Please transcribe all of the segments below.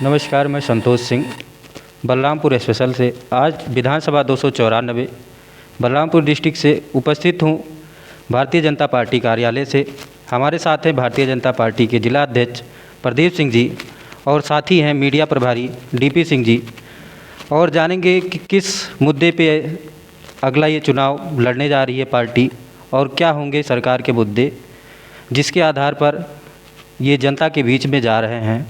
नमस्कार, मैं संतोष सिंह बलरामपुर स्पेशल से आज विधानसभा 294 बलरामपुर डिस्ट्रिक्ट से उपस्थित हूँ। भारतीय जनता पार्टी कार्यालय से हमारे साथ हैं भारतीय जनता पार्टी के जिला अध्यक्ष प्रदीप सिंह जी और साथ ही हैं मीडिया प्रभारी डीपी सिंह जी, और जानेंगे कि किस मुद्दे पे अगला ये चुनाव लड़ने जा रही है पार्टी और क्या होंगे सरकार के मुद्दे जिसके आधार पर ये जनता के बीच में जा रहे हैं।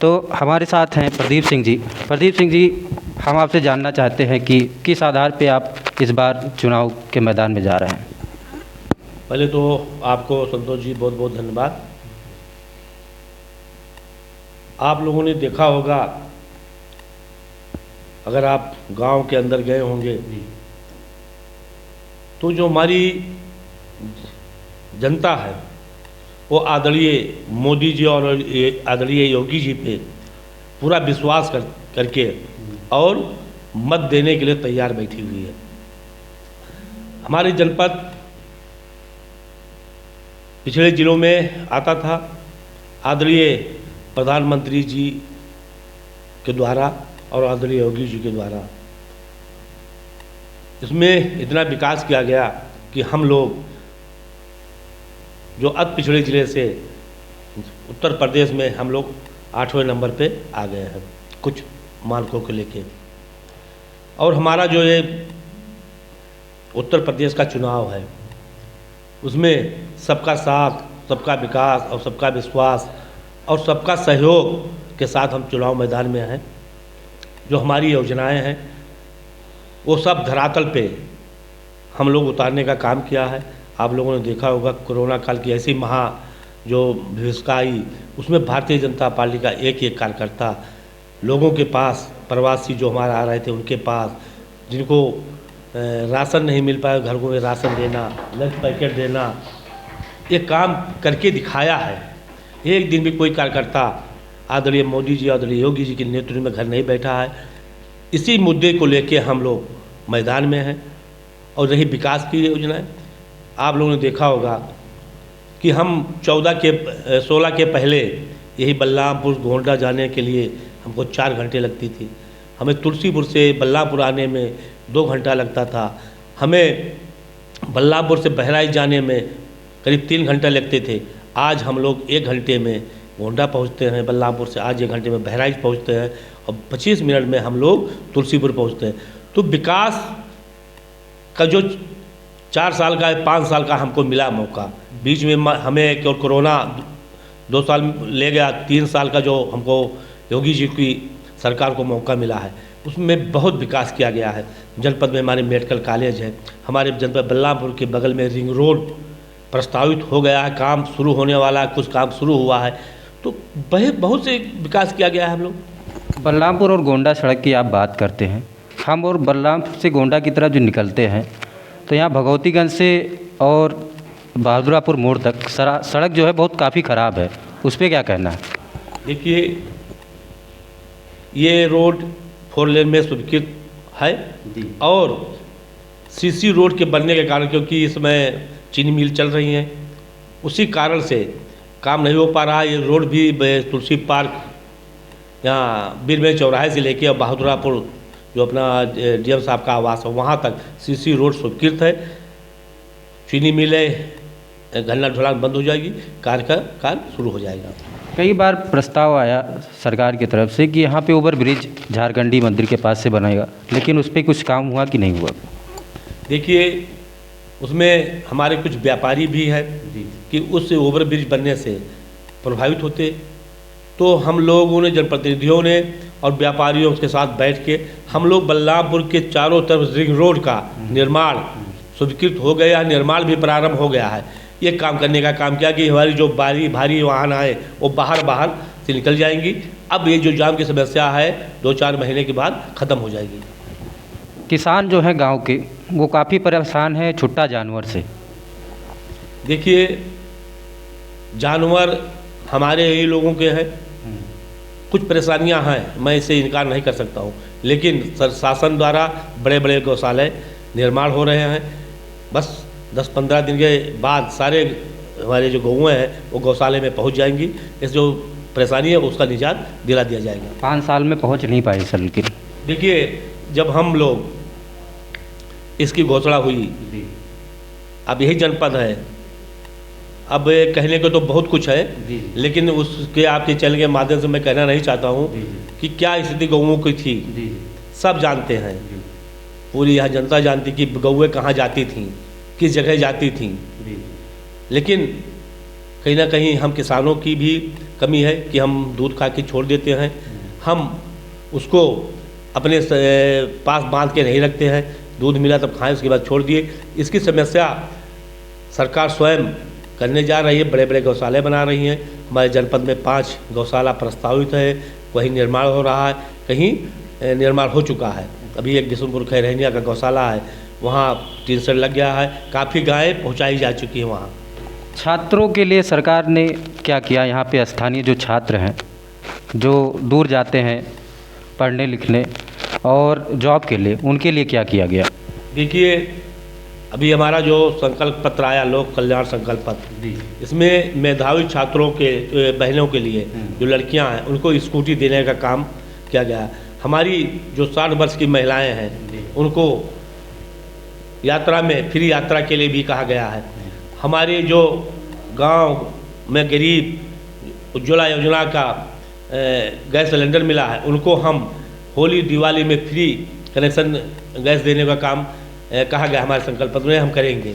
तो हमारे साथ हैं प्रदीप सिंह जी। प्रदीप सिंह जी, हम आपसे जानना चाहते हैं कि किस आधार पे आप इस बार चुनाव के मैदान में जा रहे हैं। पहले तो आपको संतोष जी बहुत बहुत धन्यवाद। आप लोगों ने देखा होगा, अगर आप गांव के अंदर गए होंगे तो जो हमारी जनता है वो आदरणीय मोदी जी और आदरणीय योगी जी पे पूरा विश्वास करके और मत देने के लिए तैयार बैठी हुई है। हमारे जनपद पिछड़े जिलों में आता था, आदरणीय प्रधानमंत्री जी के द्वारा और आदरणीय योगी जी के द्वारा इसमें इतना विकास किया गया कि हम लोग जो अति पिछड़े ज़िले से उत्तर प्रदेश में हम लोग 8वें नंबर पे आ गए हैं कुछ मानकों को लेके। और हमारा जो ये उत्तर प्रदेश का चुनाव है उसमें सबका साथ, सबका विकास और सबका विश्वास और सबका सहयोग के साथ हम चुनाव मैदान में हैं। जो हमारी योजनाएं हैं वो सब धरातल पे हम लोग उतारने का काम किया है। आप लोगों ने देखा होगा कोरोना काल की ऐसी जो विभीषिका आई, उसमें भारतीय जनता पार्टी का एक एक कार्यकर्ता लोगों के पास, प्रवासी जो हमारे आ रहे थे उनके पास, जिनको राशन नहीं मिल पाया घरों में राशन देना, लंच पैकेट देना, ये काम करके दिखाया है। एक दिन भी कोई कार्यकर्ता आदरणीय मोदी जी, आदरणीय योगी जी के नेतृत्व में घर नहीं बैठा है। इसी मुद्दे को लेके हम लोग मैदान में हैं। और रही विकास की योजनाएं, आप लोगों ने देखा होगा कि हम 16 के पहले यही बलरामपुर गोंडा जाने के लिए हमको 4 घंटे लगती थी। हमें तुलसीपुर से बलरामपुर आने में 2 घंटा लगता था। हमें बलरामपुर से बहराइच जाने में करीब 3 घंटे लगते थे। आज हम लोग 1 घंटे में गोंडा पहुंचते हैं, बलरामपुर से आज 1 घंटे में बहराइच पहुंचते हैं और 25 मिनट में हम लोग तुलसीपुर पहुंचते हैं। तो विकास का जो 4 साल का 5 साल का हमको मिला मौका, बीच में हमें कोरोना 2 साल ले गया, 3 साल का जो हमको योगी जी की सरकार को मौका मिला है उसमें बहुत विकास किया गया है। जनपद में हमारे मेडिकल कॉलेज है, हमारे जनपद बलरामपुर के बगल में रिंग रोड प्रस्तावित हो गया है, काम शुरू होने वाला है, कुछ काम शुरू हुआ है। तो बहुत से विकास किया गया है। हम लोग बलरामपुर और गोंडा सड़क की आप बात करते हैं, हम और बलरामपुर से गोंडा की तरफ जो निकलते हैं तो यहाँ भगवतीगंज से और बहादुरापुर मोड़ तक सड़क जो है बहुत काफ़ी ख़राब है, उस पर क्या कहना है? देखिए, ये रोड 4 लेन में स्वीकृत है और सीसी रोड के बनने के कारण, क्योंकि इसमें चीनी मिल चल रही हैं, उसी कारण से काम नहीं हो पा रहा। ये रोड भी तुलसी पार्क यहाँ बीरमें चौराहे से लेके और बहादुरापुर जो अपना डीएम साहब का आवास है वहाँ तक सीसी रोड स्वीकृत है। चीनी मिलें गन्ना ढुलान बंद हो जाएगी, कार्य शुरू हो जाएगा। कई बार प्रस्ताव आया सरकार की तरफ से कि यहाँ पे ओवर ब्रिज झारखंडी मंदिर के पास से बनेगा, लेकिन उस पर कुछ काम हुआ कि नहीं हुआ? देखिए, उसमें हमारे कुछ व्यापारी भी हैं कि उस ओवर ब्रिज बनने से प्रभावित होते। तो हम लोगों ने, जनप्रतिनिधियों ने और व्यापारियों के साथ बैठ के हम लोग बलरामपुर के चारों तरफ रिंग रोड का निर्माण स्वीकृत हो गया, निर्माण भी प्रारंभ हो गया है। ये काम करने का काम किया कि हमारी जो भारी वाहन आए वो बाहर से निकल जाएंगी। अब ये जो जाम की समस्या है 2-4 महीने के बाद ख़त्म हो जाएगी। किसान जो है गांव के, वो काफ़ी परेशान है छुट्टा जानवर से। देखिए, जानवर हमारे ही लोगों के हैं, कुछ परेशानियां हैं, मैं इसे इनकार नहीं कर सकता हूं, लेकिन शासन द्वारा बड़े बड़े गौशाले निर्माण हो रहे हैं। बस 10-15 दिन के बाद सारे हमारे जो गौएँ हैं वो गौशाले में पहुंच जाएंगी। इस जो परेशानी है उसका निजात दिला दिया जाएगा। 5 साल में पहुंच नहीं पाई सर, लेकिन देखिए, जब हम लोग इसकी घोषणा हुई, अब यही जनपद है, अब कहने को तो बहुत कुछ है, लेकिन उसके आपके चैनल के माध्यम से मैं कहना नहीं चाहता हूँ कि क्या स्थिति गौओं की थी। सब जानते हैं, पूरी यहाँ जनता जानती कि गौएँ कहाँ जाती थीं, किस जगह जाती थीं। लेकिन कहीं ना कहीं हम किसानों की भी कमी है कि हम दूध खा के छोड़ देते हैं, हम उसको अपने पास बांध के नहीं रखते हैं, दूध मिला तब खाएं उसके बाद छोड़ दिए। इसकी समस्या सरकार स्वयं करने जा रही है, बड़े बड़े गौशाले बना रही हैं। हमारे जनपद में 5 गौशाला प्रस्तावित है, कहीं निर्माण हो रहा है, कहीं निर्माण हो चुका है। अभी एक बिशुनपुर खैरहनिया का गौशाला है, वहाँ 3 सेट लग गया है, काफ़ी गायें पहुँचाई जा चुकी हैं वहाँ। छात्रों के लिए सरकार ने क्या किया? यहाँ पे स्थानीय जो छात्र हैं, जो दूर जाते हैं पढ़ने लिखने और जॉब के लिए, उनके लिए क्या किया गया? देखिए, अभी हमारा जो संकल्प पत्र आया, लोक कल्याण संकल्प पत्र, इसमें मेधावी छात्रों के बहनों के लिए, जो लड़कियां हैं, उनको स्कूटी देने का काम किया गया। हमारी जो 60 वर्ष की महिलाएं हैं, उनको यात्रा में फ्री यात्रा के लिए भी कहा गया है। हमारे जो गांव में गरीब उज्ज्वला योजना का गैस सिलेंडर मिला है, उनको हम होली दिवाली में फ्री कनेक्शन गैस देने का काम कहा गया हमारे संकल्प पत्र में, हम करेंगे।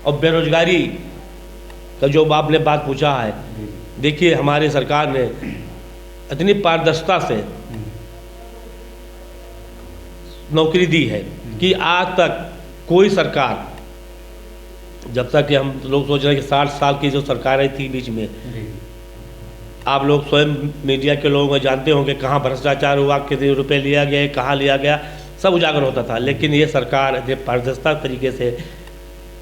और बेरोजगारी का जो आपने बात पूछा है, देखिए हमारे सरकार ने इतनी पारदर्शिता से नौकरी दी है कि आज तक कोई सरकार, जब तक कि हम लोग सोच रहे हैं कि 60 साल की जो सरकारें थी बीच में, आप लोग स्वयं मीडिया के लोग जानते होंगे कहाँ भ्रष्टाचार हुआ, कितने रुपए लिया गया, कहाँ लिया गया, सब उजागर होता था। लेकिन ये सरकार ने पारदर्शिता तरीके से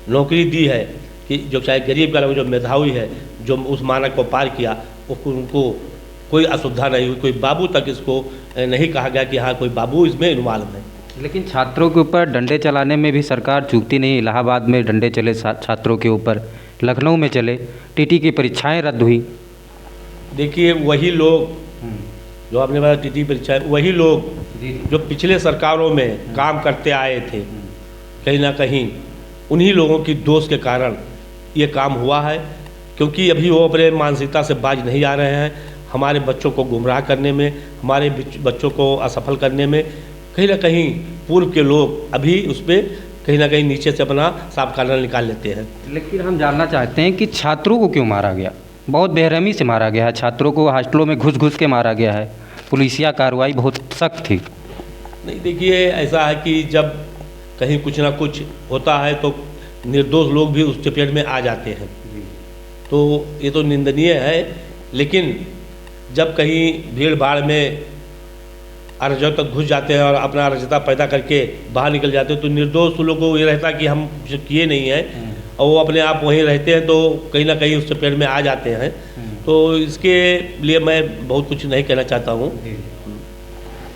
नौकरी दी है कि जो चाहे गरीब का जो मेधावी है, जो उस मानक को पार किया, उनको कोई असुविधा नहीं हुई, कोई बाबू तक इसको नहीं कहा गया कि हाँ कोई बाबू इसमें इन्वॉल्व है। लेकिन छात्रों के ऊपर डंडे चलाने में भी सरकार चूकती नहीं। इलाहाबाद में डंडे चले छात्रों के ऊपर, लखनऊ में चले, टीटी की परीक्षाएं रद्द हुई। देखिए, वही लोग जो आपने बताया टीटी परीक्षाएं, वही लोग जो पिछले सरकारों में काम करते आए थे, कहीं ना कहीं उन्हीं लोगों की दोष के कारण ये काम हुआ है। क्योंकि अभी वो अपने मानसिकता से बाज नहीं आ रहे हैं। हमारे बच्चों को गुमराह करने में, हमारे बच्चों को असफल करने में कहीं ना कहीं पूर्व के लोग अभी उस पर कहीं ना कहीं नीचे से अपना साफ कानून निकाल लेते हैं। लेकिन हम जानना चाहते हैं कि छात्रों को क्यों मारा गया? बहुत बेरहमी से मारा गया है, छात्रों को हॉस्टलों में घुस घुस के मारा गया है, पुलिसिया कार्रवाई बहुत सख्त थी। नहीं, देखिए ऐसा है कि जब कहीं कुछ ना कुछ होता है तो निर्दोष लोग भी उस चपेट में आ जाते हैं, तो ये तो निंदनीय है। लेकिन जब कहीं भीड़ भाड़ में अराजकता तक घुस जाते हैं और अपना अराजकता पैदा करके बाहर निकल जाते हैं, तो निर्दोष लोगों को ये रहता कि हम कुछ किए नहीं हैं, और वो अपने आप वहीं रहते हैं, तो कहीं ना कहीं उस चपेट में आ जाते हैं। तो इसके लिए मैं बहुत कुछ नहीं कहना चाहता हूँ।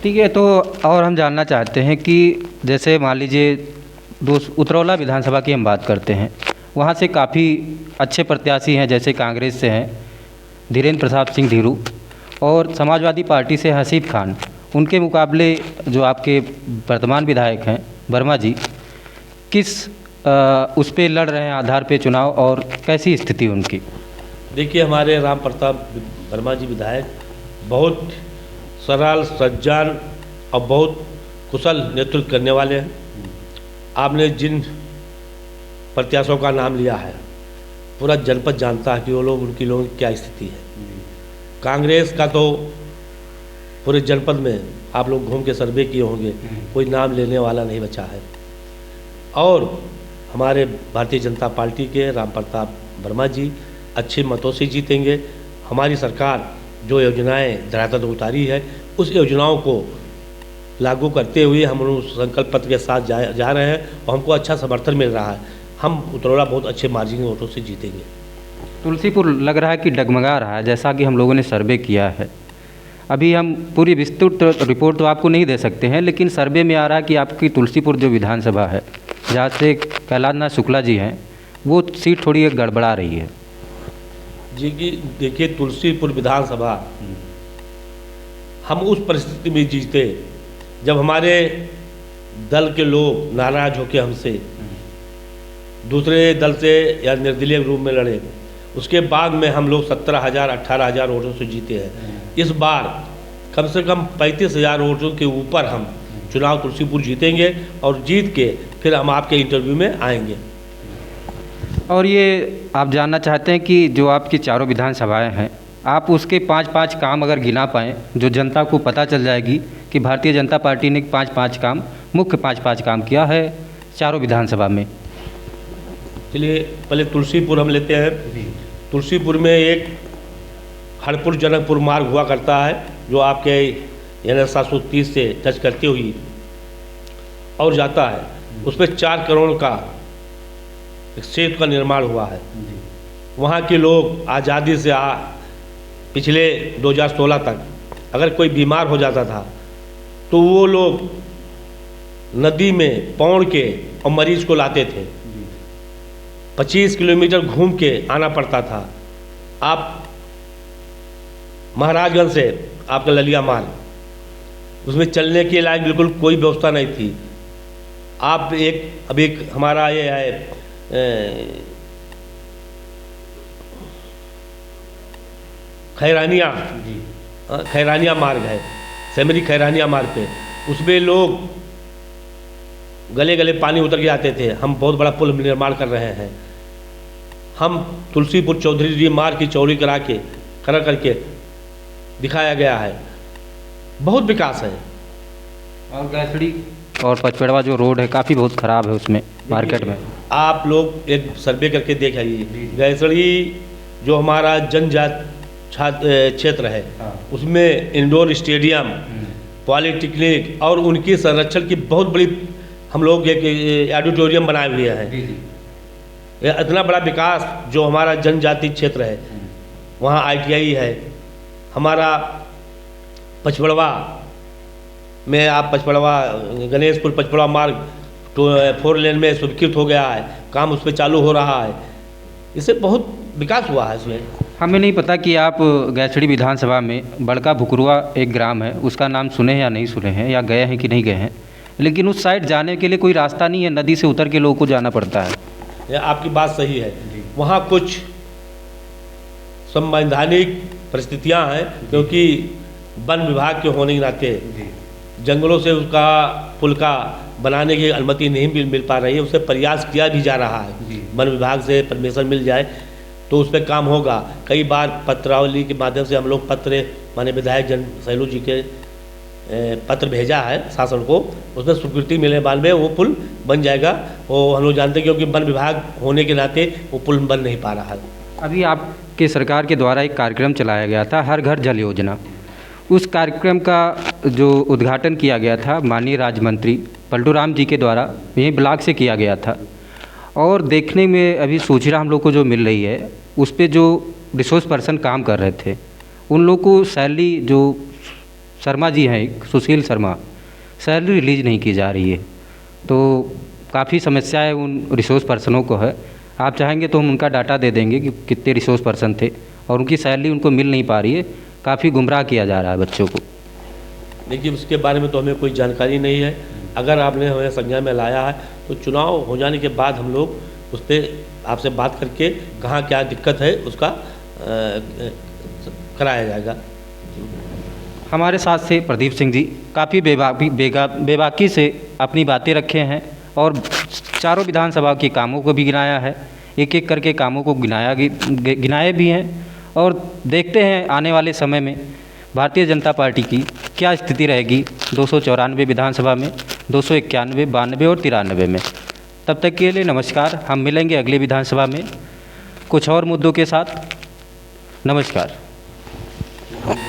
ठीक है, तो और हम जानना चाहते हैं कि जैसे मान लीजिए उतरौला विधानसभा की हम बात करते हैं, वहाँ से काफ़ी अच्छे प्रत्याशी हैं, जैसे कांग्रेस से हैं धीरेन्द्र प्रताप सिंह धीरू, और समाजवादी पार्टी से हसीब खान। उनके मुकाबले जो आपके वर्तमान विधायक हैं वर्मा जी, किस उस पे लड़ रहे हैं आधार पे चुनाव, और कैसी स्थिति उनकी? देखिए, हमारे राम प्रताप वर्मा जी विधायक बहुत सरल, सज्जन और बहुत कुशल नेतृत्व करने वाले हैं। आपने जिन प्रत्याशियों का नाम लिया है, पूरा जनपद जानता है कि वो लोग, उनकी लोगों की क्या स्थिति है। कांग्रेस का तो पूरे जनपद में आप लोग घूम के सर्वे किए होंगे, कोई नाम लेने वाला नहीं बचा है। और हमारे भारतीय जनता पार्टी के राम प्रताप वर्मा जी अच्छे मतों से जीतेंगे। हमारी सरकार जो योजनाएं धरातल पर उतारी है, उस योजनाओं को लागू करते हुए हम उस संकल्प पत्र के साथ जा रहे हैं, और हमको अच्छा समर्थन मिल रहा है। हम उतरौला बहुत अच्छे मार्जिन वोटों से जीतेंगे। तुलसीपुर लग रहा है कि डगमगा रहा है, जैसा कि हम लोगों ने सर्वे किया है। अभी हम पूरी विस्तृत रिपोर्ट तो आपको नहीं दे सकते हैं, लेकिन सर्वे में आ रहा है कि आपकी तुलसीपुर जो विधानसभा है, जहाँ से कैलाश नाथ शुक्ला जी हैं, वो सीट थोड़ी गड़बड़ा रही है। जी कि देखिए, तुलसीपुर विधानसभा हम उस परिस्थिति में जीते जब हमारे दल के लोग नाराज होकर हमसे दूसरे दल से या निर्दलीय रूप में लड़े। उसके बाद में हम लोग 17,000 18,000 वोटों से जीते हैं। इस बार कम से कम 35,000 वोटों के ऊपर हम चुनाव तुलसीपुर जीतेंगे और जीत के फिर हम आपके इंटरव्यू में आएंगे। और ये आप जानना चाहते हैं कि जो आपकी चारों विधानसभाएं हैं, आप उसके 5-5 काम अगर गिना पाएँ, जो जनता को पता चल जाएगी कि भारतीय जनता पार्टी ने 5-5 काम, मुख्य 5-5 काम किया है चारों विधानसभा में। चलिए पहले तुलसीपुर हम लेते हैं। तुलसीपुर में एक हरपुर जनकपुर मार्ग हुआ करता है जो आपके यानी 730 से टच करती हुई और जाता है। उस पर 4 करोड़ का एक सेतु का निर्माण हुआ है। वहाँ के लोग आज़ादी से पिछले 2016 तक अगर कोई बीमार हो जाता था तो वो लोग नदी में पौंड के और मरीज को लाते थे। 25 किलोमीटर घूम के आना पड़ता था। आप महाराजगंज से आपका ललिया मार्ग, उसमें चलने के लायक बिल्कुल कोई व्यवस्था नहीं थी। आप अभी हमारा ये है खैरानिया मार्ग है, सेमरी खैरानिया मार्ग पे, उसमें लोग गले गले पानी उतर के आते थे। हम बहुत बड़ा पुल निर्माण कर रहे हैं। हम तुलसीपुर चौधरी जी मार्ग की चौड़ी करके दिखाया गया है। बहुत विकास है। और गैसड़ी और पचपेड़वा जो रोड है काफ़ी बहुत ख़राब है उसमें मार्केट में। आप लोग एक सर्वे करके देख आइए। गैसड़ी जो हमारा जनजात क्षेत्र है, उसमें इंडोर स्टेडियम, पॉलिटेक्निक और उनकी संरक्षण की बहुत बड़ी हम लोग एक ऑडिटोरियम बनाए हुए हैं। इतना बड़ा विकास जो हमारा जनजाति क्षेत्र है, वहाँ ITI है। हमारा पचपड़वा में आप पचपड़वा गणेशपुर पचपड़वा मार्ग तो 4 लेन में स्वीकृत हो गया है, काम उस पर चालू हो रहा है। इससे बहुत विकास हुआ है इसमें। हमें नहीं पता कि आप गैसड़ी विधानसभा में बड़का भुकरुआ एक ग्राम है, उसका नाम सुने हैं या नहीं सुने हैं, या गए हैं कि नहीं गए हैं, लेकिन उस साइड जाने के लिए कोई रास्ता नहीं है, नदी से उतर के लोगों को जाना पड़ता है। यह आपकी बात सही है। वहाँ कुछ संवैधानिक परिस्थितियाँ हैं, क्योंकि वन विभाग के होने के नाते जंगलों से उसका पुल का बनाने की अनुमति नहीं मिल पा रही है। उससे प्रयास किया भी जा रहा है, वन विभाग से परमिशन मिल जाए तो उस पर काम होगा। कई बार पत्रावली के माध्यम से हम लोग माने विधायक सैलू जी के पत्र भेजा है शासन को, उसमें स्वीकृति मिलने बाद में वो पुल बन जाएगा। वो हम लोग जानते हैं, क्योंकि वन विभाग होने के नाते वो पुल बन नहीं पा रहा है। अभी आपके सरकार के द्वारा एक कार्यक्रम चलाया गया था, हर घर जल योजना। उस कार्यक्रम का जो उद्घाटन किया गया था माननीय राज्य मंत्री पलटू राम जी के द्वारा यहीं ब्लॉक से किया गया था। और देखने में अभी सूचना हम लोग को जो मिल रही है, उस पे जो रिसोर्स पर्सन काम कर रहे थे उन लोग को सैलरी, जो शर्मा जी हैं सुशील शर्मा, सैलरी रिलीज़ नहीं की जा रही है। तो काफ़ी समस्याएं उन रिसोर्स पर्सनों को है। आप चाहेंगे तो हम उनका डाटा दे देंगे कि कितने रिसोर्स पर्सन थे और उनकी सैलरी उनको मिल नहीं पा रही है। काफ़ी गुमराह किया जा रहा है बच्चों को। देखिए, उसके बारे में तो हमें कोई जानकारी नहीं है। अगर आपने हमें संज्ञान में लाया है तो चुनाव हो जाने के बाद हम लोग उस पर आपसे बात करके कहाँ क्या दिक्कत है उसका कराया जाएगा। हमारे साथ से प्रदीप सिंह जी काफ़ी बेबाकी से अपनी बातें रखे हैं और चारों विधानसभा के कामों को भी गिनाया है, एक एक करके कामों को गिनाए भी हैं। और देखते हैं आने वाले समय में भारतीय जनता पार्टी की क्या स्थिति रहेगी 294 विधानसभा में, 291, 92 और 93 में। तब तक के लिए नमस्कार। हम मिलेंगे अगले विधानसभा में कुछ और मुद्दों के साथ। नमस्कार।